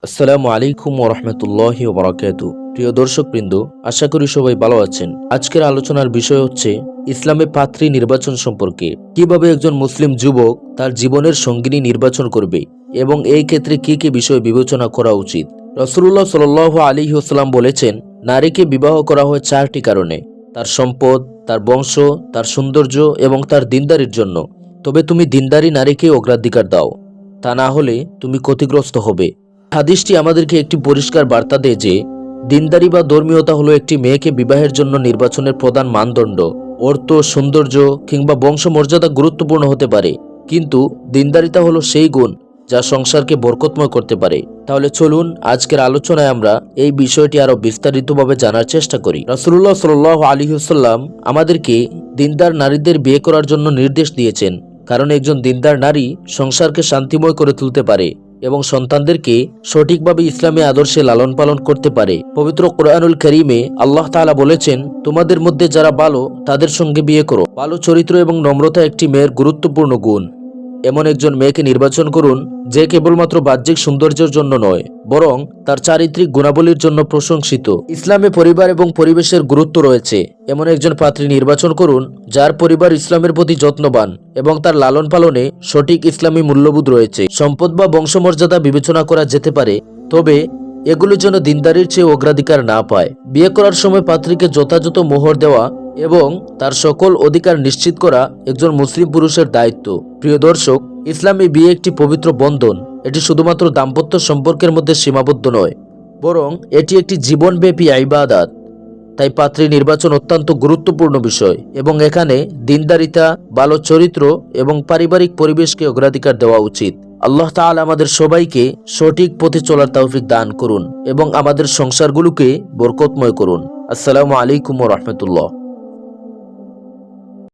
আসসালামু আলাইকুম ওরহমতুল্লাহি ওবরাকাতু। প্রিয় দর্শকবৃন্দ, আশা করি সবাই ভালো আছেন। আজকের আলোচনার বিষয় হচ্ছে ইসলামে পাত্রী নির্বাচন সম্পর্কে। কিভাবে একজন মুসলিম যুবক তার জীবনের সঙ্গিনী নির্বাচন করবে এবং এই ক্ষেত্রে কি কি বিষয় বিবেচনা করা উচিত। রাসূলুল্লাহ সাল্লাল্লাহু আলাইহি ওয়াসাল্লাম বলেছেন, নারীকে বিবাহ করা হয় চারটি কারণে: তার সম্পদ, তার বংশ, তার সৌন্দর্য এবং তার দিনদারির জন্য। তবে তুমি দিনদারি নারীকে অগ্রাধিকার দাও, তা না হলে তুমি ক্ষতিগ্রস্ত হবে। হাদিসটি আমাদেরকে একটি পরিষ্কার বার্তা দেয় যে দিনদারি বা ধর্মীয়তা হলো একটি মেয়েকে বিবাহের জন্য নির্বাচনের প্রধান মানদণ্ড। অর্থ, সৌন্দর্য কিংবা বংশমর্যাদা গুরুত্বপূর্ণ হতে পারে, কিন্তু দিনদারিতা হলো সেই গুণ যা সংসারকে বরকতময় করতে পারে। তাহলে চলুন আজকের আলোচনায় আমরা এই বিষয়টি আরো বিস্তারিতভাবে জানার চেষ্টা করি। রাসূলুল্লাহ সাল্লাল্লাহু আলাইহি ওয়াসাল্লাম আমাদেরকে দিনদার নারীদের বিয়ে করার জন্য নির্দেশ দিয়েছেন, কারণ একজন দিনদার নারী সংসারকে শান্তিময় করে তুলতে পারে এবং সন্তানদেরকে সঠিকভাবে ইসলামী আদর্শে লালন পালন করতে পারে। পবিত্র কোরআনুল কারীমে আল্লাহ তাআলা বলেছেন, তোমাদের মধ্যে যারা ভালো তাদের সঙ্গে বিয়ে করো। ভালো চরিত্র এবং নম্রতা একটি মেয়ের গুরুত্বপূর্ণ গুণ। এমন একজন মেয়েকে নির্বাচন করুন যে কেবলমাত্র বাহ্যিক সৌন্দর্যের জন্য নয়, বরং তার চারিত্রিক গুণাবলীর জন্য প্রশংসিত। ইসলামে পরিবার এবং পরিবেশের গুরুত্ব রয়েছে। এমন একজন পাত্রী নির্বাচন করুন যার পরিবার ইসলামের প্রতি যত্নবান এবং তার লালন পালনে সঠিক ইসলামী মূল্যবোধ রয়েছে। সম্পদ বা বংশমর্যাদা বিবেচনা করা যেতে পারে, তবে এগুলো যেন দিনদারির চেয়ে অগ্রাধিকার না পায়। বিয়ে করার সময় পাত্রীকে যথাযথ মোহর দেওয়া এবং তার সকল অধিকার নিশ্চিত করা একজন মুসলিম পুরুষের দায়িত্ব। প্রিয় দর্শক, ইসলামে বিয়ে একটি পবিত্র বন্ধন। এটি শুধুমাত্র দাম্পত্য সম্পর্কের মধ্যে সীমাবদ্ধ নয়, বরং এটি একটি জীবনব্যাপী ইবাদত। তাই পাত্রী নির্বাচন অত্যন্ত গুরুত্বপূর্ণ বিষয় এবং এখানে দিনদারিতা, ভালো চরিত্র এবং পারিবারিক পরিবেশকে অগ্রাধিকার দেওয়া উচিত। আল্লাহ তাআলা আমাদের সবাইকে সঠিক পথে চলার তৌফিক দান করুন এবং আমাদের সংসারগুলোকে বরকতময় করুন। আসসালামু আলাইকুম ওয়া রাহমাতুল্লাহ।